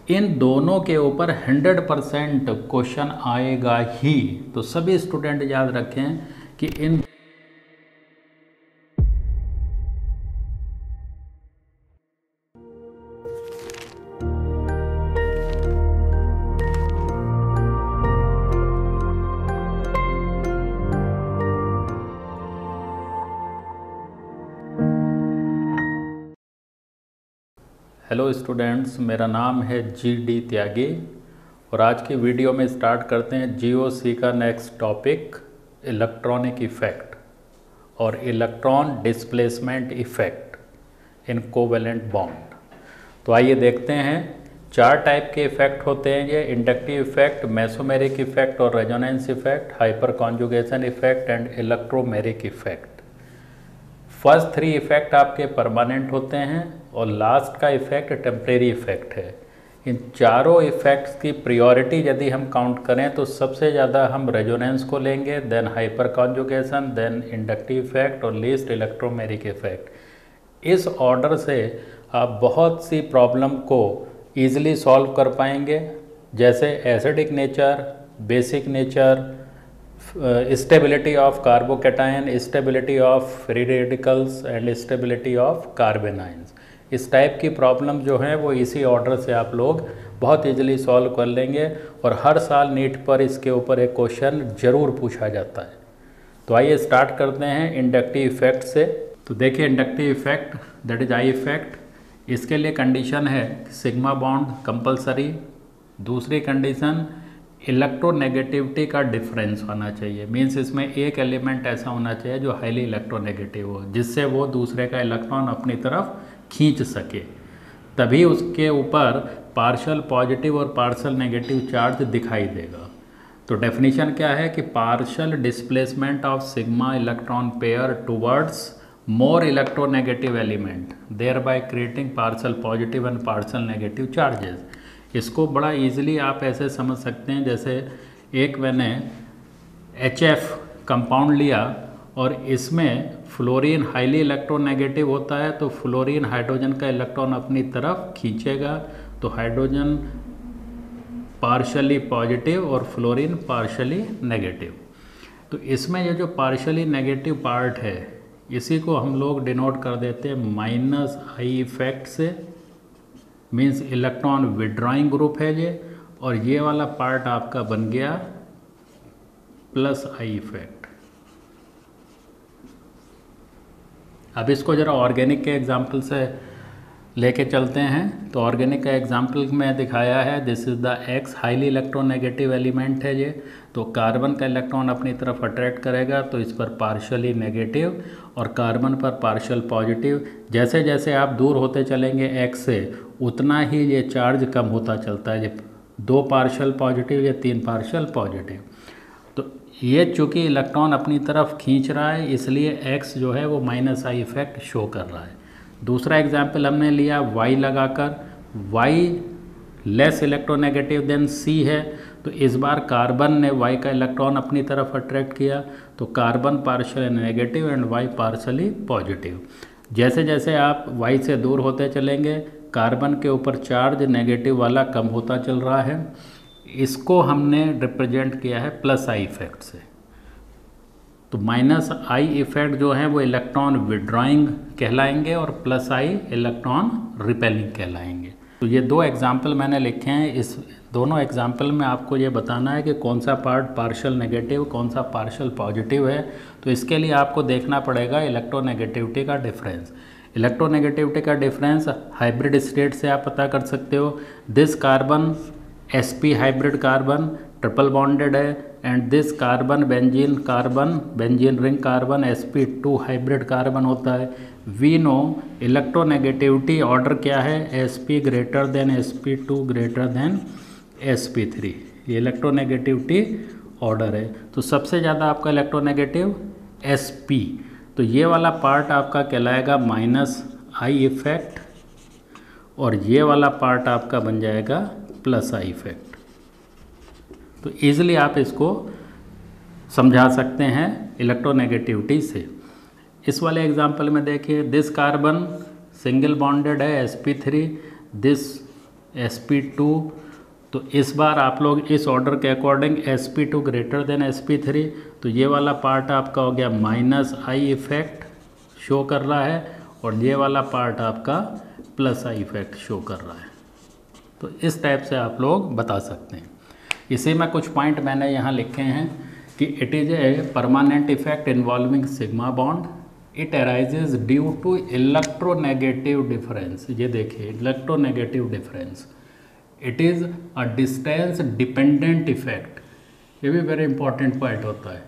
इन दोनों के ऊपर 100% क्वेश्चन आएगा ही। तो सभी स्टूडेंट याद रखें कि इन हेलो स्टूडेंट्स, मेरा नाम है GD त्यागी और आज की वीडियो में स्टार्ट करते हैं GOC का नेक्स्ट टॉपिक इलेक्ट्रॉनिक इफ़ेक्ट और इलेक्ट्रॉन डिस्प्लेसमेंट इफ़ेक्ट इन कोवेलेंट बॉन्ड। तो आइए देखते हैं। 4 टाइप के इफ़ेक्ट होते हैं ये: इंडक्टिव इफ़ेक्ट, मेसोमेरिक इफ़ेक्ट और resonance effect, hyper conjugation effect and electromeric effect. First 3 effect आपके परमानेंट होते हैं और लास्ट का इफ़ेक्ट टेम्परेरी इफ़ेक्ट है। इन चारों इफ़ेक्ट्स की प्रायोरिटी यदि हम काउंट करें तो सबसे ज़्यादा हम रेजोनेंस को लेंगे, then hyperconjugation, then inductive effect और लीस्ट इलेक्ट्रोमेरिक इफ़ेक्ट। इस ऑर्डर से आप बहुत सी प्रॉब्लम को ईजिली सॉल्व कर पाएंगे, जैसे acidic nature, basic nature, stability of carbocation, stability of free radicals and stability of carbanions. इस टाइप की प्रॉब्लम जो है वो इसी ऑर्डर से आप लोग बहुत इजीली सॉल्व कर लेंगे और हर साल नीट पर इसके ऊपर एक क्वेश्चन ज़रूर पूछा जाता है। तो आइए स्टार्ट करते हैं इंडक्टिव इफ़ेक्ट से। तो देखिए, inductive effect that is I effect, इसके लिए कंडीशन है सिग्मा बॉन्ड कंपलसरी। दूसरी कंडीशन, इलेक्ट्रोनेगेटिविटी का डिफरेंस होना चाहिए, मीन्स इसमें एक एलिमेंट ऐसा होना चाहिए जो हाईली इलेक्ट्रोनेगेटिव हो, जिससे वो दूसरे का इलेक्ट्रॉन अपनी तरफ खींच सके, तभी उसके ऊपर पार्शियल पॉजिटिव और पार्शियल नेगेटिव चार्ज दिखाई देगा। तो डेफिनेशन क्या है कि partial displacement of sigma electron pair towards more electronegative element, thereby creating partial positive and partial negative charges. इसको बड़ा इजीली आप ऐसे समझ सकते हैं, जैसे एक मैंने HF कंपाउंड लिया और इसमें फ्लोरीन हाईली इलेक्ट्रोनेगेटिव होता है, तो फ्लोरीन हाइड्रोजन का इलेक्ट्रॉन अपनी तरफ खींचेगा, तो हाइड्रोजन पार्शियली पॉजिटिव और फ्लोरीन पार्शियली नेगेटिव। तो इसमें ये जो पार्शियली नेगेटिव पार्ट है इसी को हम लोग डिनोट कर देते हैं -I इफ़ेक्ट से, मीन्स इलेक्ट्रॉन विड्रॉइंग ग्रुप है ये, और ये वाला पार्ट आपका बन गया +I इफ़ेक्ट। अब इसको ज़रा ऑर्गेनिक के एग्जाम्पल से लेके चलते हैं। तो ऑर्गेनिक का एग्जाम्पल में दिखाया है, this is the X highly electronegative element है ये, तो कार्बन का इलेक्ट्रॉन अपनी तरफ अट्रैक्ट करेगा, तो इस पर पार्शियली नेगेटिव और कार्बन पर पार्शियल पॉजिटिव। जैसे जैसे आप दूर होते चलेंगे X से उतना ही ये चार्ज कम होता चलता है, ये 2 पार्शियल पॉजिटिव या 3 पार्शियल पॉजिटिव। तो ये चूँकि इलेक्ट्रॉन अपनी तरफ खींच रहा है, इसलिए X जो है वो -I इफ़ेक्ट शो कर रहा है। दूसरा एग्जाम्पल हमने लिया Y लगाकर, Y less electronegative than C है, तो इस बार कार्बन ने Y का इलेक्ट्रॉन अपनी तरफ अट्रैक्ट किया, तो carbon partial negative and Y partially positive. जैसे जैसे आप Y से दूर होते चलेंगे, कार्बन के ऊपर चार्ज नेगेटिव वाला कम होता चल रहा है। इसको हमने रिप्रेजेंट किया है +I इफ़ेक्ट से। तो -I इफ़ेक्ट जो है वो इलेक्ट्रॉन विड्रॉइंग कहलाएंगे और +I इलेक्ट्रॉन रिपेलिंग कहलाएंगे। तो ये 2 एग्जाम्पल मैंने लिखे हैं। इस दोनों एग्जाम्पल में आपको ये बताना है कि कौन सा पार्ट पार्शियल नेगेटिव, कौन सा पार्शियल पॉजिटिव है। तो इसके लिए आपको देखना पड़ेगा इलेक्ट्रोनेगेटिविटी का डिफरेंस। इलेक्ट्रोनेगेटिविटी का डिफरेंस हाइब्रिड स्टेट से आप पता कर सकते हो। This carbon sp hybrid carbon triple bonded है, and this carbon benzene ring carbon sp2 hybrid carbon होता है। वी नो इलेक्ट्रोनेगेटिविटी ऑर्डर क्या है, sp greater than sp2 greater than sp3, ये इलेक्ट्रोनेगेटिविटी ऑर्डर है। तो सबसे ज़्यादा आपका इलेक्ट्रोनेगेटिव sp, तो ये वाला पार्ट आपका कहलाएगा -I इफ़ेक्ट और ये वाला पार्ट आपका बन जाएगा +I इफ़ेक्ट। तो ईज़िली आप इसको समझा सकते हैं इलेक्ट्रोनेगेटिविटी से। इस वाले एग्जांपल में देखिए, दिस कार्बन सिंगल बॉन्डेड है sp3, दिस sp2, तो इस बार आप लोग इस ऑर्डर के according sp2 greater than sp3, तो ये वाला पार्ट आपका हो गया माइनस आई इफेक्ट शो कर रहा है, और ये वाला पार्ट आपका प्लस आई इफेक्ट शो कर रहा है। तो इस टाइप से आप लोग बता सकते हैं। इसी में कुछ पॉइंट मैंने यहाँ लिखे हैं कि it is a permanent effect involving sigma bond, it arises due to electronegative difference. ये देखिए electronegative difference. It is a distance dependent effect, ये भी वेरी इंपॉर्टेंट पॉइंट होता है,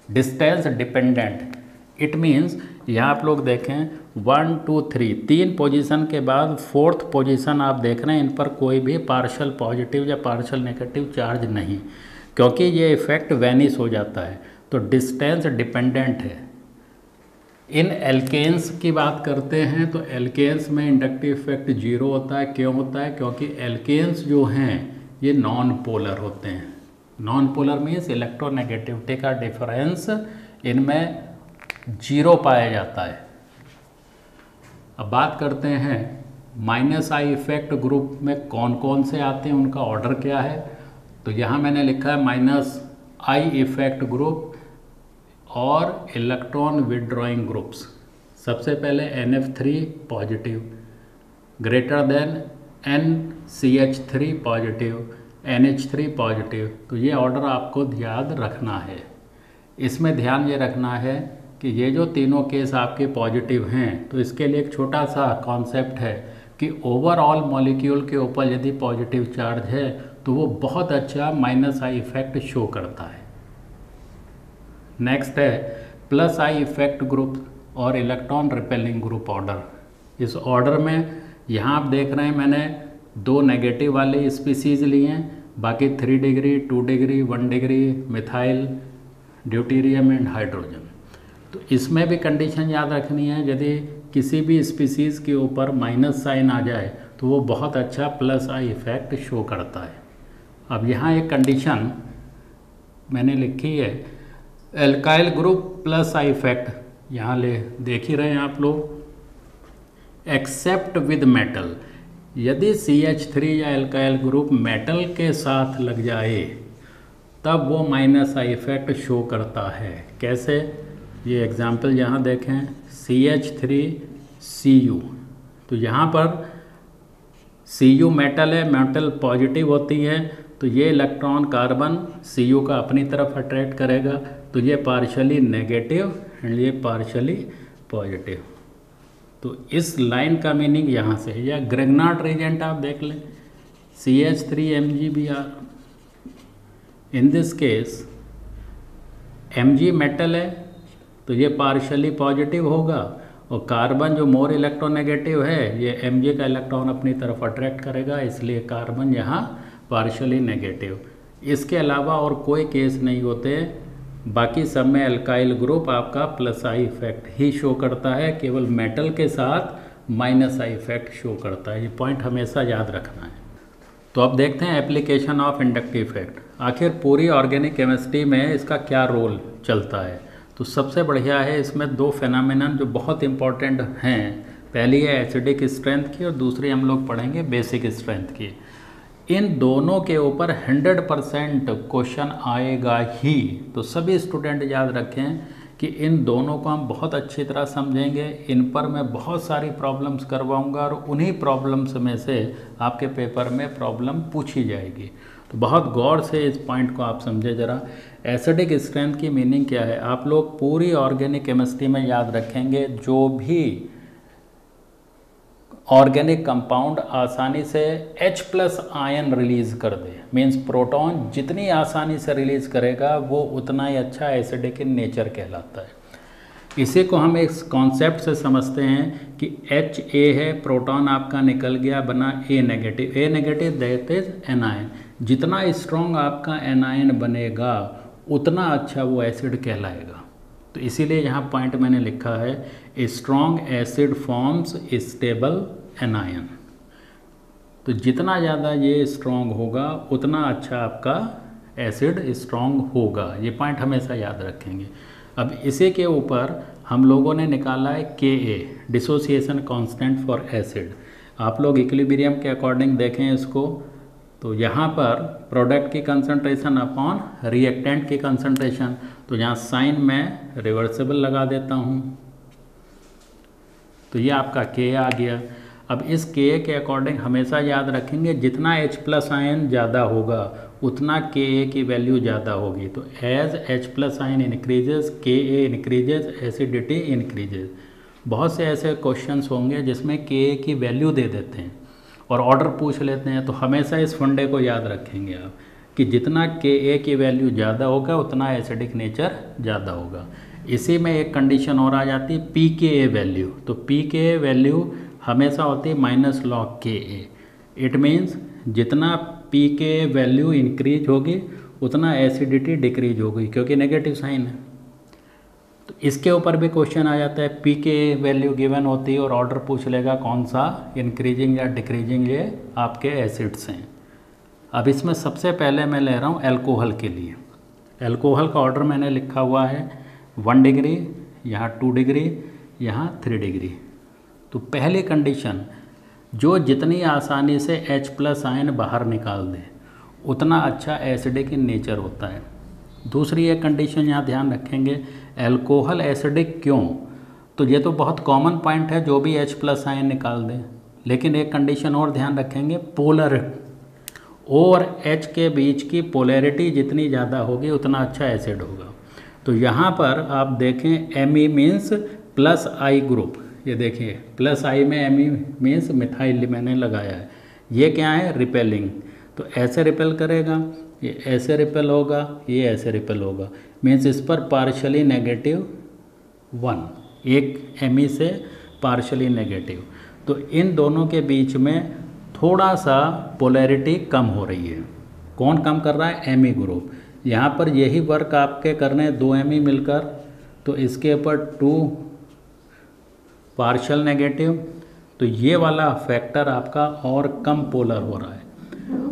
डिस्टेंस डिपेंडेंट। इट मीन्स यहाँ आप लोग देखें 1 2 3 3 पोजीशन के बाद फोर्थ पोजीशन आप देख रहे हैं, इन पर कोई भी पार्शल पॉजिटिव या पार्शल नेगेटिव चार्ज नहीं, क्योंकि ये इफेक्ट वैनिश हो जाता है, तो डिस्टेंस डिपेंडेंट है। इन एल्केन्स की बात करते हैं तो एल्केन्स में इंडक्टिव इफेक्ट 0 होता है। क्यों होता है? क्योंकि एल्केन्स जो हैं ये नॉन पोलर होते हैं। नॉन पोलर मीन्स इलेक्ट्रोनेगेटिविटी का डिफरेंस इनमें 0 पाया जाता है। अब बात करते हैं माइनस आई इफेक्ट ग्रुप में कौन कौन से आते हैं, उनका ऑर्डर क्या है। तो यहाँ मैंने लिखा है माइनस आई इफेक्ट ग्रुप और इलेक्ट्रॉन विदड्रॉइंग ग्रुप्स। सबसे पहले NF3 positive greater than NCH3 positive, NH3 positive. तो ये ऑर्डर आपको याद रखना है। इसमें ध्यान ये रखना है कि ये जो तीनों केस आपके पॉजिटिव हैं, तो इसके लिए एक छोटा सा कॉन्सेप्ट है कि ओवरऑल मॉलिक्यूल के ऊपर यदि पॉजिटिव चार्ज है तो वो बहुत अच्छा माइनस आई इफेक्ट शो करता है। नेक्स्ट है प्लस आई इफेक्ट ग्रुप और इलेक्ट्रॉन रिपेलिंग ग्रुप ऑर्डर। इस ऑर्डर में यहाँ आप देख रहे हैं मैंने 2 नेगेटिव वाले स्पीसीज लिए हैं, बाकी 3 degree 2 degree 1 degree methyl deuterium and hydrogen. तो इसमें भी कंडीशन याद रखनी है, यदि किसी भी स्पीसीज़ के ऊपर माइनस साइन आ जाए तो वो बहुत अच्छा प्लस आई इफेक्ट शो करता है। अब यहाँ एक कंडीशन मैंने लिखी है, alkyl group plus I effect, यहाँ ले देख ही रहे हैं आप लोग, एक्सेप्ट विद मेटल। यदि CH3 या एल्काइल ग्रुप मेटल के साथ लग जाए तब वो माइनस आई इफेक्ट शो करता है। कैसे? ये एग्जाम्पल यहाँ देखें, CH3Cu, तो यहाँ पर Cu मेटल है, मेटल पॉजिटिव होती है, तो ये इलेक्ट्रॉन कार्बन Cu का अपनी तरफ अट्रैक्ट करेगा, तो ये पार्शली नेगेटिव एंड ये पार्शली पॉजिटिव। तो इस लाइन का मीनिंग यहाँ से है। या ग्रेगनार्ड रीजेंट आप देख लें, CH3MgBr, in this case Mg metal है तो ये पार्शली पॉजिटिव होगा, और कार्बन जो मोर इलेक्ट्रोनेगेटिव है ये Mg का इलेक्ट्रॉन अपनी तरफ अट्रैक्ट करेगा, इसलिए कार्बन यहाँ पार्शली नेगेटिव। इसके अलावा और कोई केस नहीं होते, बाकी सब में एल्काइल ग्रुप आपका plus I effect he show करता है, केवल मेटल के साथ माइनस आई इफेक्ट शो करता है। ये पॉइंट हमेशा याद रखना है। तो अब देखते हैं एप्लीकेशन ऑफ इंडक्टिव इफेक्ट। आखिर पूरी ऑर्गेनिक केमिस्ट्री में इसका क्या रोल चलता है। तो सबसे बढ़िया है इसमें 2 फेनामिनन जो बहुत इंपॉर्टेंट हैं। पहली है एसिडिक स्ट्रेंथ की और दूसरी हम लोग पढ़ेंगे बेसिक स्ट्रेंथ की। इन दोनों के ऊपर 100% क्वेश्चन आएगा ही, तो सभी स्टूडेंट याद रखें कि इन दोनों को हम बहुत अच्छी तरह समझेंगे। इन पर मैं बहुत सारी प्रॉब्लम्स करवाऊंगा और उन्हीं प्रॉब्लम्स में से आपके पेपर में प्रॉब्लम पूछी जाएगी। तो बहुत गौर से इस पॉइंट को आप समझे ज़रा। एसिडिक स्ट्रेंथ की मीनिंग क्या है, आप लोग पूरी ऑर्गेनिक केमिस्ट्री में याद रखेंगे, जो भी ऑर्गेनिक कंपाउंड आसानी से H+ आयन रिलीज़ कर दे, मीन्स प्रोटॉन जितनी आसानी से रिलीज़ करेगा वो उतना ही अच्छा एसिडिक इन नेचर कहलाता है। इसी को हम एक कॉन्सेप्ट से समझते हैं कि Ha है, प्रोटॉन आपका निकल गया, बना A negative that is anion. जितना स्ट्रॉन्ग आपका एनायन बनेगा उतना अच्छा वो एसिड कहलाएगा। तो इसीलिए यहाँ पॉइंट मैंने लिखा है strong acid forms stable anion. तो जितना ज़्यादा ये स्ट्रॉन्ग होगा उतना अच्छा आपका एसिड स्ट्रॉन्ग होगा। ये पॉइंट हमेशा याद रखेंगे। अब इसी के ऊपर हम लोगों ने निकाला है Ka, dissociation constant for acid. आप लोग इक्विलिब्रियम के अकॉर्डिंग देखें इसको, तो यहाँ पर प्रोडक्ट की कंसंट्रेशन अपॉन रिएक्टेंट की कंसंट्रेशन, तो यहाँ साइन मैं रिवर्सिबल लगा देता हूँ, तो ये आपका Ka आ गया। अब इस Ka के अकॉर्डिंग हमेशा याद रखेंगे जितना H प्लस आयन ज़्यादा होगा उतना Ka की वैल्यू ज़्यादा होगी। तो as H plus ion increases Ka increases, acidity increases. बहुत से ऐसे क्वेश्चंस होंगे जिसमें Ka की वैल्यू दे देते हैं और ऑर्डर पूछ लेते हैं, तो हमेशा इस फंडे को याद रखेंगे आप कि जितना Ka की वैल्यू ज़्यादा होगा उतना एसिडिक नेचर ज़्यादा होगा। इसी में एक कंडीशन और आ जाती है pKa वैल्यू, तो pKa वैल्यू हमेशा होती है minus log Ka। It means जितना pKa वैल्यू इंक्रीज होगी उतना एसिडिटी डिक्रीज होगी, क्योंकि नेगेटिव साइन है। तो इसके ऊपर भी क्वेश्चन आ जाता है, pKa वैल्यू गिवन होती है और ऑर्डर पूछ लेगा कौन सा इंक्रीजिंग या डिक्रीजिंग ये आपके एसिड्स हैं। अब इसमें सबसे पहले मैं ले रहा हूँ एल्कोहल के लिए। एल्कोहल का ऑर्डर मैंने लिखा हुआ है 1 डिग्री, यहाँ 2 डिग्री, यहाँ 3 डिग्री। तो पहली कंडीशन, जो जितनी आसानी से H प्लस आयन बाहर निकाल दे उतना अच्छा एसिडिक इन नेचर होता है। दूसरी एक कंडीशन यहाँ ध्यान रखेंगे, एल्कोहल एसिडिक क्यों? तो ये तो बहुत कॉमन पॉइंट है, जो भी H प्लस आयन निकाल दे, लेकिन एक कंडीशन और ध्यान रखेंगे, पोलर O और H के बीच की पोलैरिटी जितनी ज़्यादा होगी उतना अच्छा एसिड होगा। तो यहाँ पर आप देखें Me means plus I group, ये देखिए प्लस I में Me मीन्स मिथाइल मैंने लगाया है। ये क्या है? रिपेलिंग, तो ऐसे रिपेल करेगा, ये ऐसे रिपेल होगा, ये ऐसे रिपेल होगा, मीन्स इस पर पार्शली नेगेटिव 1, एक Me से पार्शली नेगेटिव। तो इन दोनों के बीच में थोड़ा सा पोलैरिटी कम हो रही है। कौन कम कर रहा है? Me group. यहाँ पर यही वर्क आपके करने 2 Me मिलकर, तो इसके ऊपर 2 पार्शल नेगेटिव, तो ये वाला फैक्टर आपका और कम पोलर हो रहा है।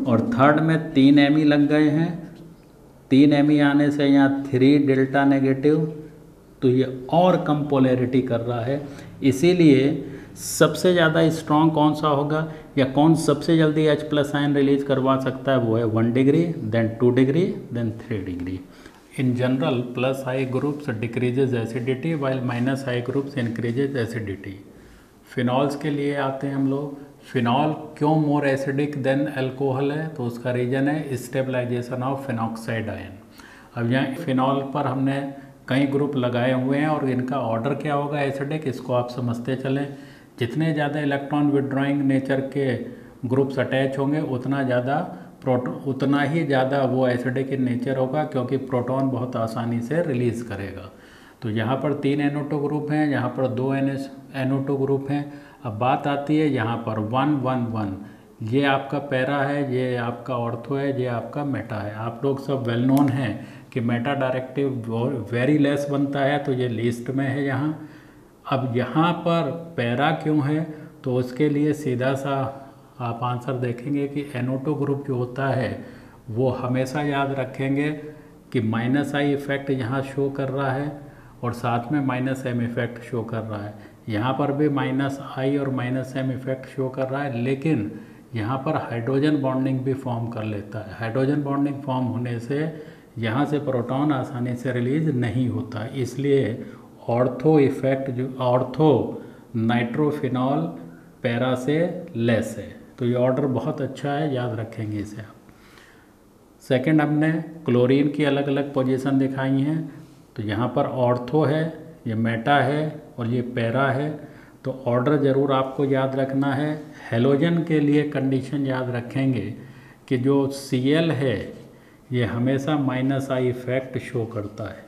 और थर्ड में 3 Me लग गए हैं, 3 Me आने से यहाँ 3 डेल्टा नेगेटिव, तो ये और कम पोलैरिटी कर रहा है। इसीलिए सबसे ज़्यादा स्ट्रॉन्ग कौन सा होगा या कौन सबसे जल्दी H प्लस आयन रिलीज करवा सकता है, वो है 1 degree, then 2 degree, then 3 degree. In general plus I groups decreases acidity while minus I groups increases acidity. Phenols के लिए आते हैं हम लोग। फिनॉल क्यों मोर एसिडिक देन अल्कोहल है? तो उसका रीज़न है स्टेबलाइजेशन ऑफ फिनॉक्साइड आयन। अब यहाँ फिनॉल पर हमने कई ग्रुप लगाए हुए हैं और इनका ऑर्डर क्या होगा एसिडिक, इसको आप समझते चलें। जितने ज़्यादा इलेक्ट्रॉन विड्रॉइंग नेचर के ग्रुप्स अटैच होंगे उतना ही ज़्यादा वो एसिडिक इन नेचर होगा, क्योंकि प्रोटॉन बहुत आसानी से रिलीज़ करेगा। तो यहाँ पर 3 NO2 ग्रुप हैं, यहाँ पर 2 NO2 ग्रुप हैं। अब बात आती है यहाँ पर 1 1 1, ये आपका पैरा है, ये आपका ऑर्थो है, ये आपका मेटा है। आप लोग सब वेल नोन हैं कि मेटा डायरेक्टिव वेरी लेस बनता है, तो ये लीस्ट में है यहाँ। अब यहाँ पर पैरा क्यों है? तो उसके लिए सीधा सा आप आंसर देखेंगे कि NO2 ग्रुप जो होता है वो हमेशा याद रखेंगे कि माइनस I इफ़ेक्ट यहाँ शो कर रहा है और साथ में माइनस M इफ़ेक्ट शो कर रहा है। यहाँ पर भी माइनस I और माइनस M इफ़ेक्ट शो कर रहा है, लेकिन यहाँ पर हाइड्रोजन बॉन्डिंग भी फॉर्म कर लेता है। हाइड्रोजन बॉन्डिंग फॉर्म होने से यहाँ से प्रोटॉन आसानी से रिलीज नहीं होता, इसलिए ऑर्थो इफ़ेक्ट जो ऑर्थो नाइट्रोफिनॉल पैरा से लेस है। तो ये ऑर्डर बहुत अच्छा है, याद रखेंगे इसे आप। सेकंड, हमने क्लोरीन की अलग अलग पोजीशन दिखाई हैं। तो यहाँ पर ऑर्थो है, ये मेटा है और ये पैरा है। तो ऑर्डर ज़रूर आपको याद रखना है। हेलोजन के लिए कंडीशन याद रखेंगे कि जो Cl है ये हमेशा माइनस I इफ़ेक्ट शो करता है,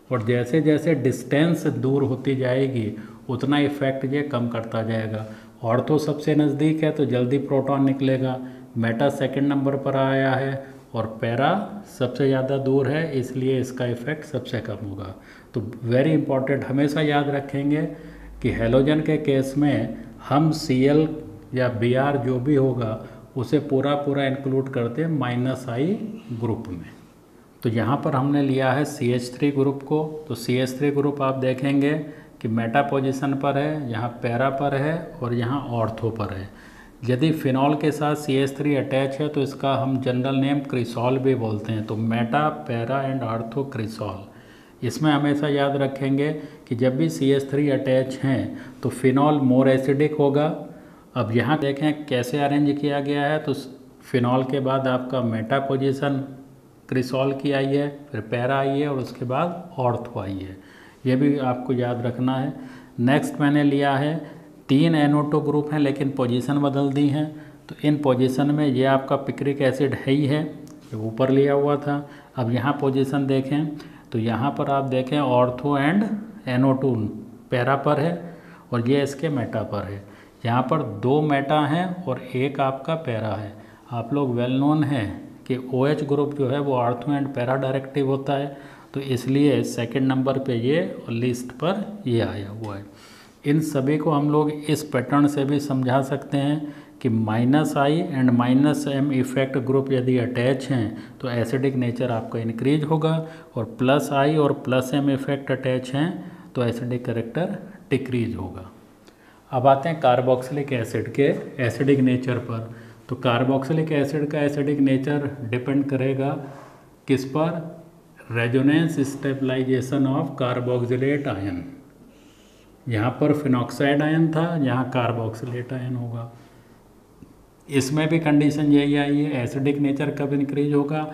और जैसे जैसे डिस्टेंस दूर होती जाएगी उतना इफ़ेक्ट ये कम करता जाएगा। ऑर्थो सबसे नज़दीक है तो जल्दी प्रोटॉन निकलेगा, मेटा सेकंड नंबर पर आया है और पैरा सबसे ज़्यादा दूर है, इसलिए इसका इफ़ेक्ट सबसे कम होगा। तो वेरी इंपॉर्टेंट, हमेशा याद रखेंगे कि हेलोजन के केस में हम Cl या Br जो भी होगा उसे पूरा इंक्लूड करते हैं माइनस I ग्रुप में। तो यहाँ पर हमने लिया है CH3 ग्रुप को। तो CH3 ग्रुप आप देखेंगे कि मेटा पोजीशन पर है, यहाँ पैरा पर है और यहाँ ऑर्थो पर है। यदि फिनॉल के साथ CH3 अटैच है तो इसका हम जनरल नेम क्रिसॉल भी बोलते हैं। तो मेटा, पैरा एंड आर्थो क्रिसॉल। इसमें हमेशा याद रखेंगे कि जब भी CH3 अटैच हैं तो फिनॉल मोर एसिडिक होगा। अब यहाँ देखें कैसे अरेंज किया गया है, तो फिनॉल के बाद आपका मेटा पोजीशन क्रिसॉल की आई है, फिर पैरा आई है और उसके बाद ऑर्थो आई है। ये भी आपको याद रखना है। नेक्स्ट मैंने लिया है 3 NO2 ग्रुप हैं लेकिन पोजीशन बदल दी हैं। तो इन पोजीशन में ये आपका पिक्रिक एसिड है ही है, जो ऊपर लिया हुआ था। अब यहाँ पोजीशन देखें तो यहाँ पर आप देखें ऑर्थो एंड NO2 पैरा पर है और ये इसके मेटा पर है। यहाँ पर 2 मेटा हैं और एक आपका पैरा है। आप लोग वेल नोन है कि OH ग्रुप जो है वो आर्थो एंड पैरा डायरेक्टिव होता है, तो इसलिए सेकंड नंबर पे ये और लिस्ट पर ये आया हुआ है। इन सभी को हम लोग इस पैटर्न से भी समझा सकते हैं कि -I and -M effect group यदि अटैच हैं तो एसिडिक नेचर आपका इंक्रीज होगा, और +I और +M इफेक्ट अटैच हैं तो एसिडिक कैरेक्टर डिक्रीज होगा। अब आते हैं कार्बोक्सिलिक एसिड के एसिडिक नेचर पर। तो कार्बोक्सिलिक एसिड का एसिडिक नेचर डिपेंड करेगा किस पर? Resonance stabilization of carboxylate ion. यहाँ पर फिनॉक्साइड आयन था, यहाँ कार्बोक्सिलेट आयन होगा। इसमें भी कंडीशन यही आई है, एसिडिक नेचर कब इंक्रीज होगा?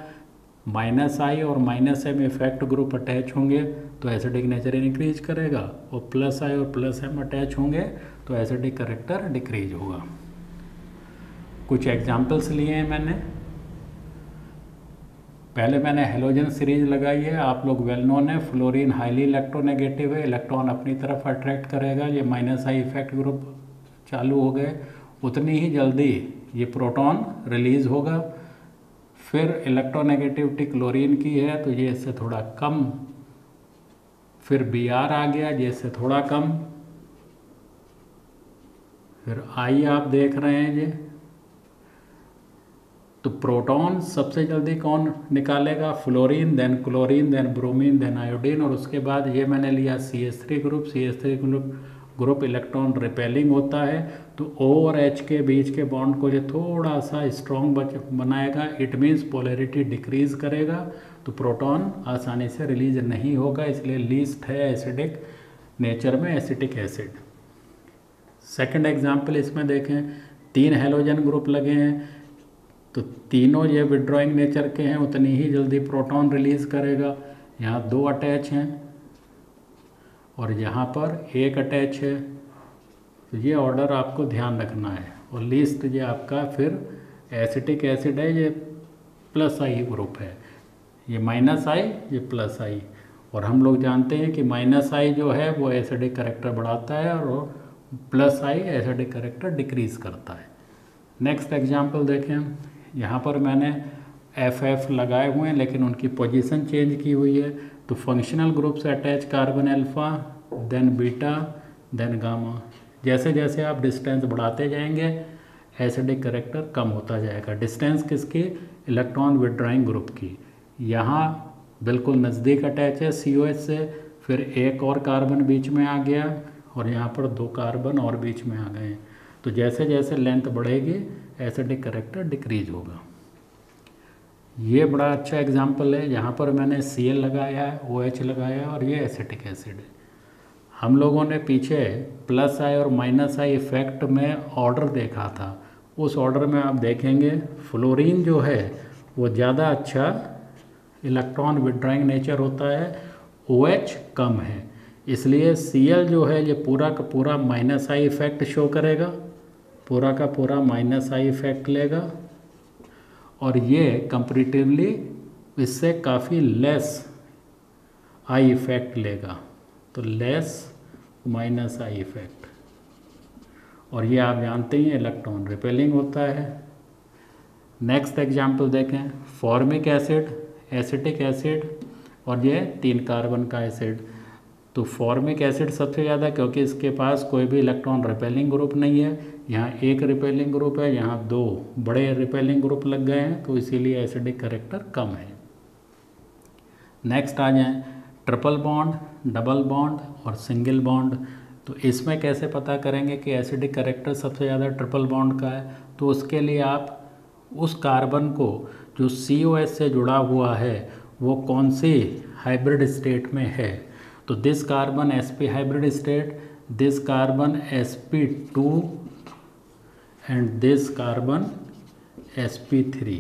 -I और -M इफेक्ट ग्रुप अटैच होंगे तो एसिडिक नेचर इंक्रीज करेगा, और +I और +M अटैच होंगे तो एसिडिक कैरेक्टर डिक्रीज होगा। कुछ एग्जाम्पल्स लिए हैं मैंने। पहले मैंने हेलोजन सीरीज लगाई है, आप लोग वेल नोन है। फ्लोरीन हाईली इलेक्ट्रोनेगेटिव है, इलेक्ट्रॉन अपनी तरफ अट्रैक्ट करेगा। ये -I इफेक्ट ग्रुप चालू हो गए, उतनी ही जल्दी ये प्रोटॉन रिलीज होगा। फिर इलेक्ट्रोनेगेटिविटी क्लोरीन की है तो ये इससे थोड़ा कम। फिर Br आ गया, ये इससे थोड़ा कम। फिर I आप देख रहे हैं ये। तो प्रोटॉन सबसे जल्दी कौन निकालेगा? Fluorine, then chlorine, then bromine, then iodine, और उसके बाद ये मैंने लिया CH3 group. CH3 group electron repelling होता है, तो O और H के बीच के बॉन्ड को ये थोड़ा सा स्ट्रॉन्ग बनाएगा। इट मीन्स पोलैरिटी डिक्रीज करेगा, तो प्रोटॉन आसानी से रिलीज नहीं होगा, इसलिए लीस्ट है एसिडिक नेचर में एसिटिक एसिड। सेकंड एग्जांपल इसमें देखें, 3 हेलोजन ग्रुप लगे हैं तो तीनों ये विड्रॉइंग नेचर के हैं, उतनी ही जल्दी प्रोटॉन रिलीज करेगा। यहाँ 2 अटैच हैं और यहाँ पर 1 अटैच है, तो ये ऑर्डर आपको ध्यान रखना है। और लीस्ट ये आपका फिर एसिटिक एसिड है, ये +I ग्रुप है। ये -I, ये +I, और हम लोग जानते हैं कि -I जो है वो एसिडिक कैरेक्टर बढ़ाता है और +I एसिडिक कैरेक्टर डिक्रीज करता है। नेक्स्ट एग्जांपल देखें, यहाँ पर मैंने FF लगाए हुए हैं लेकिन उनकी पोजीशन चेंज की हुई है। तो फंक्शनल ग्रुप से attach carbon alpha, then beta, then gamma. जैसे जैसे आप डिस्टेंस बढ़ाते जाएंगे एसिडिक कैरेक्टर कम होता जाएगा। डिस्टेंस किसकी? इलेक्ट्रॉन विड्रॉइंग ग्रुप की। यहाँ बिल्कुल नज़दीक अटैच है COH से, फिर 1 और कार्बन बीच में आ गया और यहाँ पर 2 कार्बन और बीच में आ गए हैं। तो जैसे जैसे लेंथ बढ़ेगी एसिडिक कैरेक्टर डिक्रीज होगा। ये बड़ा अच्छा एग्जांपल है, यहाँ पर मैंने Cl लगाया है, OH लगाया है और ये एसिटिक एसिड है। हम लोगों ने पीछे +I और -I इफेक्ट में ऑर्डर देखा था, उस ऑर्डर में आप देखेंगे फ्लोरीन जो है वो ज़्यादा अच्छा इलेक्ट्रॉन विड्रॉइंग नेचर होता है, OH कम है, इसलिए Cl जो है ये पूरा का पूरा -I इफेक्ट शो करेगा, पूरा का पूरा -I इफेक्ट लेगा, और ये कंपैरेटिवली इससे काफ़ी लेस I इफेक्ट लेगा, तो लेस -I इफेक्ट। और ये आप जानते ही इलेक्ट्रॉन रिपेलिंग होता है। नेक्स्ट एग्जांपल देखें, फॉर्मिक एसिड, एसिटिक एसिड और ये 3 कार्बन का एसिड। तो फॉर्मिक एसिड सबसे ज़्यादा, क्योंकि इसके पास कोई भी इलेक्ट्रॉन रिपेलिंग ग्रुप नहीं है। यहाँ 1 रिपेलिंग ग्रुप है, यहाँ 2 बड़े रिपेलिंग ग्रुप लग गए हैं, तो इसीलिए एसिडिक कैरेक्टर कम है। नेक्स्ट आ जाएं, ट्रिपल बॉन्ड, डबल बॉन्ड और सिंगल बॉन्ड। तो इसमें कैसे पता करेंगे कि एसिडिक कैरेक्टर सबसे ज़्यादा ट्रिपल बॉन्ड का है? तो उसके लिए आप उस कार्बन को जो COH से जुड़ा हुआ है वो कौन सी हाइब्रिड स्टेट में है, तो this carbon sp hybrid state, this carbon sp2 and this carbon sp3।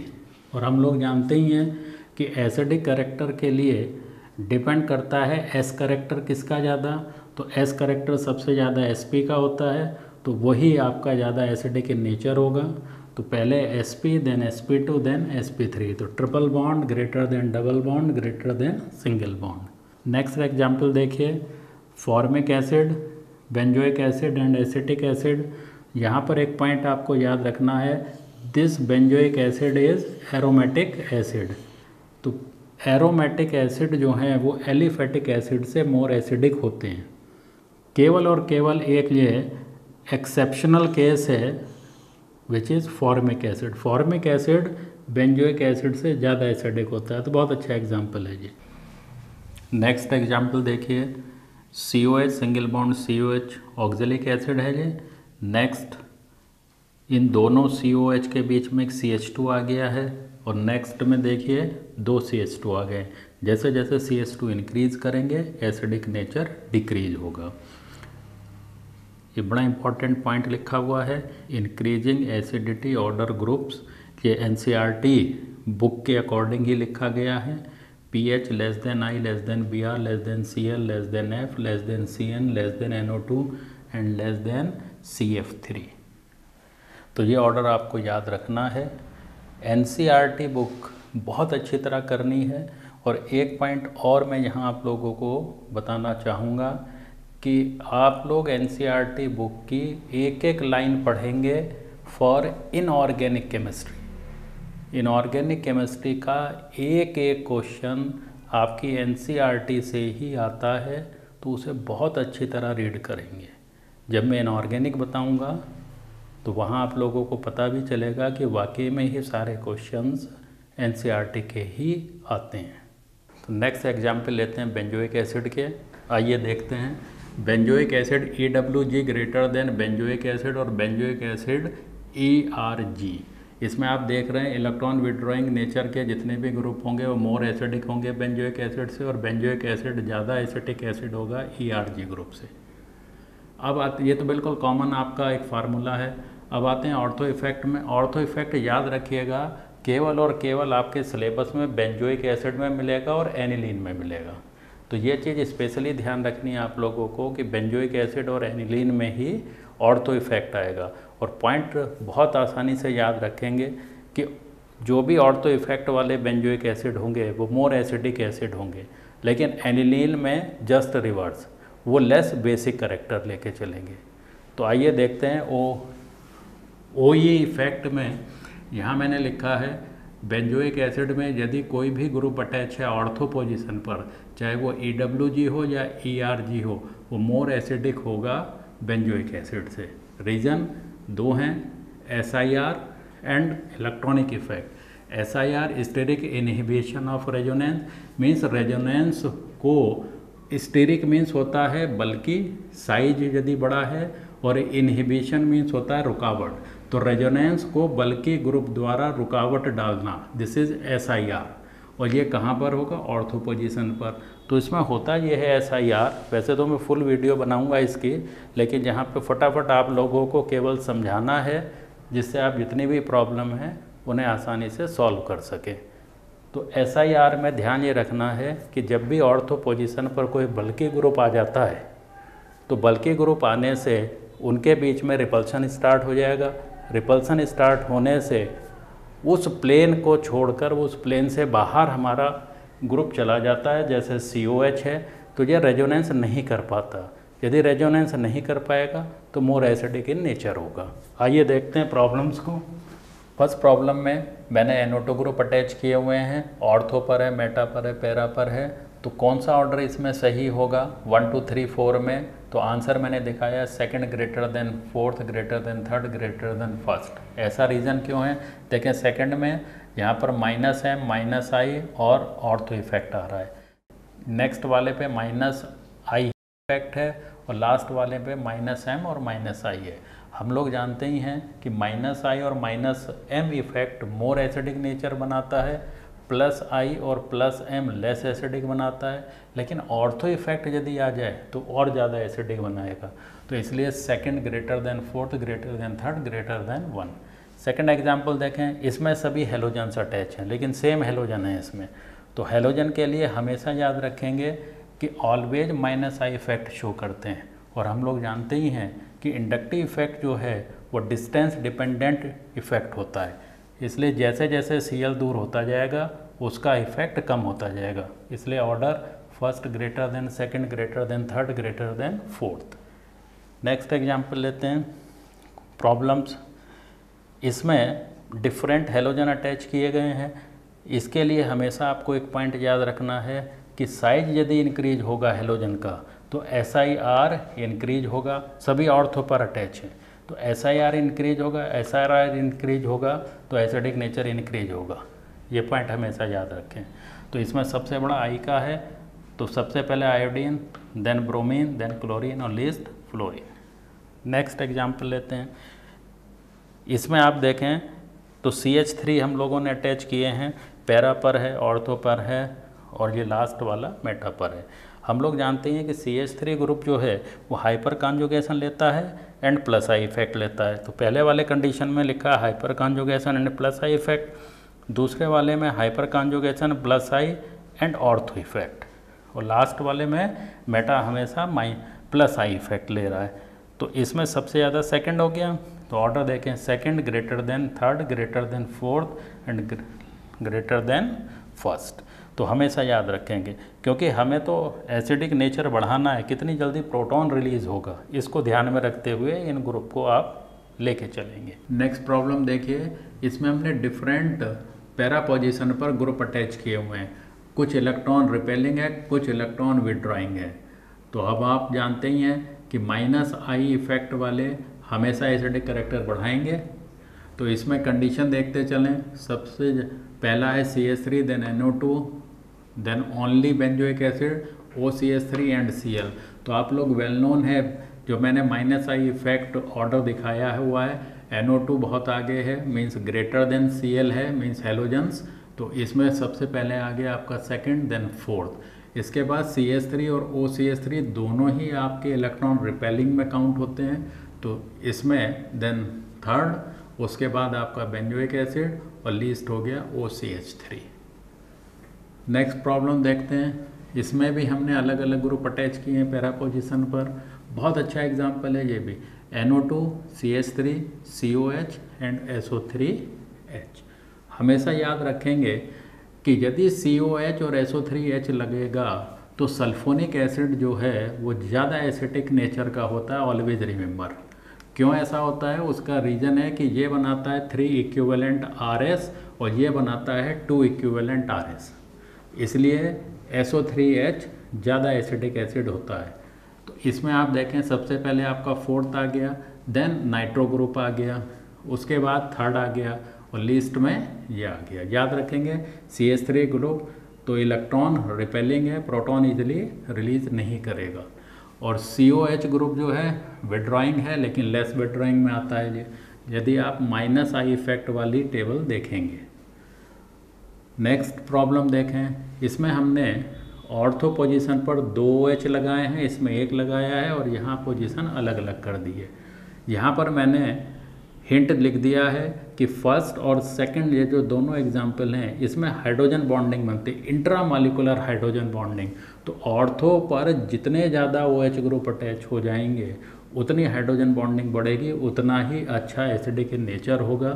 और हम लोग जानते ही हैं कि एसिडिक कैरेक्टर के लिए डिपेंड करता है S कैरेक्टर किसका ज़्यादा, तो S कैरेक्टर सबसे ज़्यादा sp का होता है, तो वही आपका ज़्यादा एसिडिक इन नेचर होगा। तो पहले sp then sp2 than sp3, तो triple bond greater than double bond greater than single bond. Next example देखिए, formic acid, benzoic acid and acetic acid. यहाँ पर एक पॉइंट आपको याद रखना है, this benzoic acid is aromatic acid. तो एरोमेटिक एसिड जो हैं वो एलिफेटिक एसिड से मोर एसिडिक होते हैं। केवल और केवल एक ये एक्सेप्शनल केस है which is formic acid. Formic acid benzoic acid से ज़्यादा एसिडिक होता है, तो बहुत अच्छा एग्जाम्पल है जी। नेक्स्ट एग्जाम्पल देखिए, COH single bond COH oxalic acid है जी। नेक्स्ट इन दोनों COH के बीच में एक CH2 आ गया है, और नेक्स्ट में देखिए 2 CH2 आ गए। जैसे जैसे CH2 इंक्रीज करेंगे एसिडिक नेचर डिक्रीज होगा। ये बड़ा इंपॉर्टेंट पॉइंट लिखा हुआ है, इंक्रीजिंग एसिडिटी ऑर्डर ग्रुप्स। ये NCERT बुक के अकॉर्डिंग ही लिखा गया है। pH less than I less than Br less than Cl less than F less than Cn less than NO2 and less than CF3। तो ये ऑर्डर आपको याद रखना है। NCERT बुक बहुत अच्छी तरह करनी है। और एक पॉइंट और मैं यहाँ आप लोगों को बताना चाहूँगा कि आप लोग NCERT बुक की एक एक लाइन पढ़ेंगे for inorganic chemistry. Inorganic chemistry का एक एक क्वेश्चन आपकी NCERT से ही आता है, तो उसे बहुत अच्छी तरह रीड करेंगे। जब मैं इनऑर्गेनिक बताऊंगा तो वहाँ आप लोगों को पता भी चलेगा कि वाकई में ही सारे क्वेश्चंस NCERT के ही आते हैं। तो नेक्स्ट एग्जाम्पल लेते हैं बेंजोइक एसिड के। आइए देखते हैं, benzoic acid EWG greater than benzoic acid और बेंजोइक एसिड ERG। इसमें आप देख रहे हैं इलेक्ट्रॉन विड्रॉइंग नेचर के जितने भी ग्रुप होंगे वो मोर एसिडिक होंगे बेंजोइक एसिड से, और बेंजोइक एसिड ज़्यादा एसिटिक एसिड होगा ERG ग्रुप से। अब आते, ये तो बिल्कुल कॉमन आपका एक फार्मूला है। अब आते हैं ऑर्थो इफेक्ट में। ऑर्थो इफेक्ट याद रखिएगा, केवल और केवल आपके सिलेबस में बेंजोइक एसिड में मिलेगा और एनिलीन में मिलेगा। तो ये चीज़ स्पेशली ध्यान रखनी है आप लोगों को कि बेंजोइक एसिड और एनिलीन में ही ऑर्थो इफेक्ट आएगा। और पॉइंट बहुत आसानी से याद रखेंगे कि जो भी ऑर्थो इफेक्ट वाले बेंजोइक एसिड होंगे वो मोर एसिडिक एसिड होंगे, लेकिन एनिलीन में जस्ट रिवर्स, वो लेस बेसिक कैरेक्टर लेके चलेंगे। तो आइए देखते हैं OE इफेक्ट में। यहाँ मैंने लिखा है बेंजोइक एसिड में यदि कोई भी ग्रुप अटैच है ऑर्थो पोजीशन पर, चाहे वो EWG हो या ERG हो, वो मोर एसिडिक होगा बेंजोइक एसिड से। रीजन दो हैं, SIR and electronic effect. SIR steric inhibition of resonance, means resonance को, स्टेरिक मीन्स होता है बल्कि साइज यदि बड़ा है, और इनहिबिशन मीन्स होता है रुकावट। तो रेजोनेंस को बल्कि ग्रुप द्वारा रुकावट डालना, दिस इज SIR। और ये कहाँ पर होगा? ऑर्थो पोजीशन पर। तो इसमें होता ये है SIR। वैसे तो मैं फुल वीडियो बनाऊंगा इसकी, लेकिन यहाँ पे फटाफट आप लोगों को केवल समझाना है जिससे आप जितनी भी प्रॉब्लम है उन्हें आसानी से सॉल्व कर सकें। तो SIR में ध्यान ये रखना है कि जब भी ऑर्थो पोजीशन पर कोई बल्कि ग्रुप आ जाता है तो बल्कि ग्रुप आने से उनके बीच में रिपल्शन स्टार्ट हो जाएगा। रिपल्शन स्टार्ट होने से उस प्लेन को छोड़कर उस प्लेन से बाहर हमारा ग्रुप चला जाता है। जैसे COH है तो ये रेजोनेंस नहीं कर पाता। यदि रेजोनेंस नहीं कर पाएगा तो मोर एसिडिक इन नेचर होगा। आइए देखते हैं प्रॉब्लम्स को। फर्स्ट प्रॉब्लम में मैंने NO2 ग्रुप अटैच किए हुए हैं, ऑर्थो पर है, मेटा पर है, पैरा पर है। तो कौन सा ऑर्डर इसमें सही होगा 1 2 3 4 में? तो आंसर मैंने दिखाया second greater than fourth, greater than third, greater than first. ऐसा रीज़न क्यों है? देखें सेकंड में यहाँ पर माइनस है, -I और ऑर्थो इफेक्ट आ रहा है। नेक्स्ट वाले पे -I इफेक्ट है और लास्ट वाले पे -m और -i है। हम लोग जानते ही हैं कि -i और -m effect more acidic nature बनाता है, +i और +m लेस एसिडिक बनाता है, लेकिन ऑर्थो इफेक्ट यदि आ जाए तो और ज़्यादा एसिडिक बनाएगा। तो इसलिए second greater than fourth greater than third greater than 1। Second example देखें, इसमें सभी हेलोजन्स अटैच हैं लेकिन सेम हेलोजन है इसमें। तो हेलोजन के लिए हमेशा याद रखेंगे कि ऑलवेज -i इफेक्ट शो करते हैं, और हम लोग जानते ही हैं कि इंडक्टिव इफेक्ट जो है वो डिस्टेंस डिपेंडेंट इफेक्ट होता है, इसलिए जैसे जैसे Cl दूर होता जाएगा उसका इफेक्ट कम होता जाएगा। इसलिए order first greater than second greater than third greater than fourth. Next example लेते हैं, प्रॉब्लम्स। इसमें डिफरेंट हेलोजन अटैच किए गए हैं। इसके लिए हमेशा आपको एक पॉइंट याद रखना है कि साइज यदि इंक्रीज होगा हेलोजन का तो SiR इंक्रीज होगा, सभी ऑर्थो पर अटैच हैं। तो SiR इंक्रीज होगा, SiR इंक्रीज होगा तो एसिडिक नेचर इंक्रीज होगा। ये पॉइंट हमेशा याद रखें। तो इसमें सबसे बड़ा आई का है, तो सबसे पहले iodine, then bromine, then chlorine और लीस्ट फ्लोरीन। नेक्स्ट एग्जाम्पल लेते हैं। इसमें आप देखें तो CH3 हम लोगों ने अटैच किए हैं, पैरा पर है, ऑर्थो पर है, और ये लास्ट वाला मेटा पर है। हम लोग जानते हैं कि CH3 ग्रुप जो है वो हाइपर कॉन्जुगेशन लेता है एंड +i इफेक्ट लेता है। तो पहले वाले कंडीशन में लिखा hyper conjugation and +i effect, दूसरे वाले में hyper conjugation +i and ortho effect, और लास्ट वाले में मेटा हमेशा +i इफेक्ट ले रहा है। तो इसमें सबसे ज़्यादा सेकंड हो गया। तो ऑर्डर देखें, second greater than third greater than fourth and greater than first. तो हमेशा याद रखेंगे, क्योंकि हमें तो एसिडिक नेचर बढ़ाना है, कितनी जल्दी प्रोटॉन रिलीज होगा, इसको ध्यान में रखते हुए इन ग्रुप को आप लेके चलेंगे। नेक्स्ट प्रॉब्लम देखिए, इसमें हमने डिफरेंट पैरा पोजीशन पर ग्रुप अटैच किए हुए हैं। कुछ इलेक्ट्रॉन रिपेलिंग है, कुछ इलेक्ट्रॉन विड्रॉइंग है। तो अब आप जानते ही हैं कि -i इफेक्ट वाले हमेशा एसिडिक कैरेक्टर बढ़ाएंगे। तो इसमें कंडीशन देखते चलें। सबसे पहला है CH3, then NO2, then only benzoic acid, OCH3 and Cl। तो आप लोग वेल नोन है, जो मैंने -i इफेक्ट ऑर्डर दिखाया हुआ है, NO2 बहुत आगे है, मीन्स ग्रेटर देन Cl है, मीन्स हेलोजन्स। तो इसमें सबसे पहले आगे आपका सेकंड, देन फोर्थ। इसके बाद CH3 और OCH3 दोनों ही आपके इलेक्ट्रॉन रिपेलिंग में काउंट होते हैं, तो इसमें देन थर्ड, उसके बाद आपका बेंजोइक एसिड और लीस्ट हो गया OCH3। नेक्स्ट प्रॉब्लम देखते हैं। इसमें भी हमने अलग अलग ग्रुप अटैच किए हैं पैरा पोजीशन पर। बहुत अच्छा एग्जांपल है ये भी, NO2, CH3, COH and SO3H। हमेशा याद रखेंगे कि यदि COH और SO3H लगेगा तो सल्फोनिक एसिड जो है वो ज़्यादा एसिडिक नेचर का होता है, ऑलवेज रिमेंबर। क्यों ऐसा होता है, उसका रीज़न है कि ये बनाता है 3 इक्विवेलेंट RS और ये बनाता है 2 इक्विवेलेंट RS, इसलिए SO3H ज़्यादा एसिडिक एसिड होता है। तो इसमें आप देखें, सबसे पहले आपका फोर्थ आ गया, देन नाइट्रो ग्रुप आ गया, उसके बाद थर्ड आ गया, और लिस्ट में ये आ गया। याद रखेंगे CH3 ग्रुप तो इलेक्ट्रॉन रिपेलिंग है, प्रोटॉन इजीली रिलीज नहीं करेगा, और COH ग्रुप जो है विड्रॉइंग है लेकिन लेस विड्रॉइंग में आता है ये, यदि आप -i इफेक्ट वाली टेबल देखेंगे। नेक्स्ट प्रॉब्लम देखें। इसमें हमने ऑर्थो पोजीशन पर 2 OH लगाए हैं, इसमें 1 लगाया है, और यहाँ पोजीशन अलग अलग कर दी है। यहाँ पर मैंने हिंट लिख दिया है कि फर्स्ट और सेकंड ये जो दोनों एग्जाम्पल हैं इसमें हाइड्रोजन बॉन्डिंग बनती है, इंट्रामॉलिक्यूलर हाइड्रोजन बॉन्डिंग। तो ऑर्थो पर जितने ज़्यादा OH ग्रुप अटैच हो जाएंगे उतनी हाइड्रोजन बॉन्डिंग बढ़ेगी, उतना ही अच्छा एसिडिक नेचर होगा।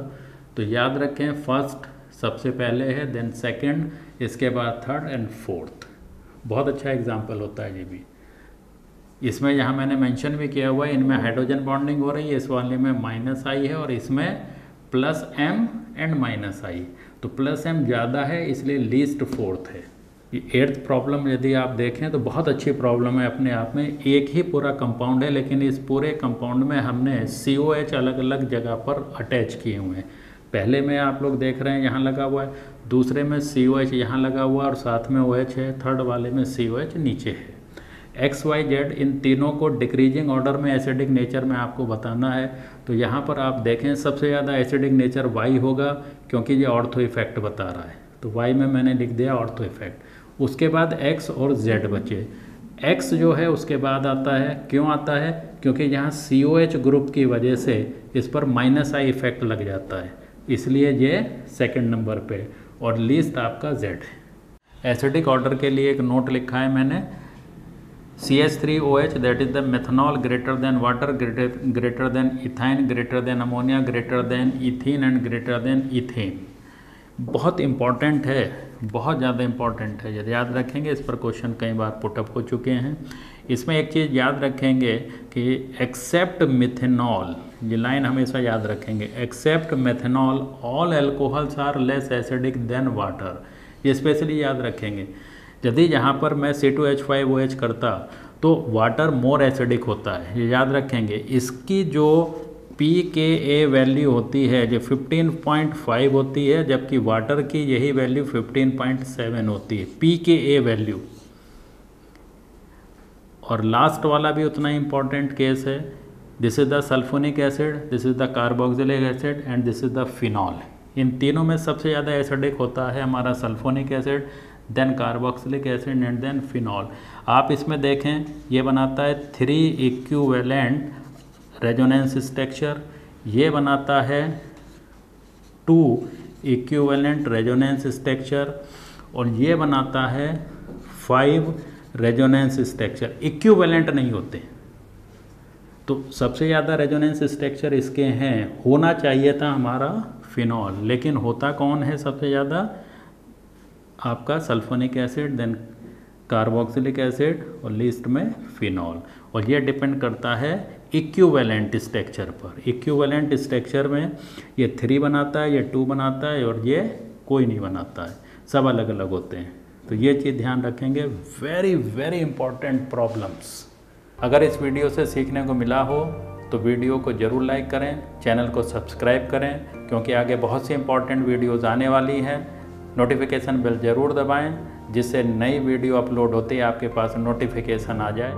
तो याद रखें, फर्स्ट सबसे पहले है, देन सेकंड, इसके बाद थर्ड एंड फोर्थ। बहुत अच्छा एग्जाम्पल होता है ये भी। इसमें यहाँ मैंने मेंशन भी किया हुआ है, इनमें हाइड्रोजन बॉन्डिंग हो रही है, इस वाले में -i है और इसमें +m एंड -i। तो +m ज़्यादा है इसलिए लीस्ट फोर्थ है। ये 8th प्रॉब्लम यदि आप देखें तो बहुत अच्छी प्रॉब्लम है अपने आप में। एक ही पूरा कंपाउंड है लेकिन इस पूरे कंपाउंड में हमने COH अलग अलग जगह पर अटैच किए हुए हैं। पहले में आप लोग देख रहे हैं यहाँ लगा हुआ है, दूसरे में COH यहाँ लगा हुआ है और साथ में OH है, थर्ड वाले में COH नीचे है। एक्स वाई जेड इन तीनों को डिक्रीजिंग ऑर्डर में एसिडिक नेचर में आपको बताना है। तो यहाँ पर आप देखें सबसे ज़्यादा एसिडिक नेचर वाई होगा, क्योंकि ये ऑर्थो इफेक्ट बता रहा है, तो वाई में मैंने लिख दिया ऑर्थो इफेक्ट। उसके बाद एक्स और जेड बचे। एक्स जो है उसके बाद आता है, क्यों आता है? क्योंकि यहाँ COH ग्रुप की वजह से इस पर -I इफेक्ट लग जाता है, इसलिए ये सेकंड नंबर पे, और लीस्ट आपका जेड है। एसिडिक ऑर्डर के लिए एक नोट लिखा है मैंने, CH3OH that is the methanol greater than water, greater than ethyne, greater than ammonia, greater than ethene and greater than ethane. बहुत इम्पॉर्टेंट है, बहुत ज़्यादा इम्पॉर्टेंट है, यदि याद रखेंगे। इस पर क्वेश्चन कई बार पुटअप हो चुके हैं। इसमें एक चीज़ याद रखेंगे कि एक्सेप्ट मिथेनॉल, ये लाइन हमेशा याद रखेंगे, except methanol all alcohols are less acidic than water, ये स्पेशली याद रखेंगे। यदि यहाँ पर मैं C2H5OH करता तो वाटर मोर एसिडिक होता है, ये याद रखेंगे। इसकी जो pKa वैल्यू होती है जो 15.5 होती है, जबकि वाटर की यही वैल्यू 15.7 होती है pKa वैल्यू। और लास्ट वाला भी उतना ही इम्पॉर्टेंट केस है, this is the sulphonic acid, this is the carboxylic acid and this is the phenol. इन तीनों में सबसे ज़्यादा एसिडिक होता है हमारा sulphonic acid, then carboxylic acid and then phenol. आप इसमें देखें ये बनाता है 3 इक्विवेलेंट रेजोनेंस स्ट्रक्चर, ये बनाता है 2 इक्विवेलेंट रेजोनेंस स्ट्रक्चर, और ये बनाता है 5 रेजोनेंस स्ट्रक्चर। इक्विवेलेंट नहीं होते, तो सबसे ज़्यादा रेजोनेंस स्ट्रक्चर इसके हैं। होना चाहिए था हमारा फिनॉल, लेकिन होता कौन है सबसे ज़्यादा? आपका sulphonic acid, then carboxylic acid और लीस्ट में फिनॉल। और ये डिपेंड करता है इक्विवेलेंट स्ट्रक्चर पर। इक्विवेलेंट स्ट्रक्चर में ये 3 बनाता है, ये 2 बनाता है, और ये कोई नहीं बनाता है, सब अलग अलग होते हैं। तो ये चीज़ ध्यान रखेंगे, वेरी वेरी इंपॉर्टेंट प्रॉब्लम्स। अगर इस वीडियो से सीखने को मिला हो तो वीडियो को ज़रूर लाइक करें, चैनल को सब्सक्राइब करें, क्योंकि आगे बहुत सी इंपॉर्टेंट वीडियोज़ आने वाली हैं। नोटिफिकेशन बेल ज़रूर दबाएं, जिससे नई वीडियो अपलोड होते ही आपके पास नोटिफिकेशन आ जाए।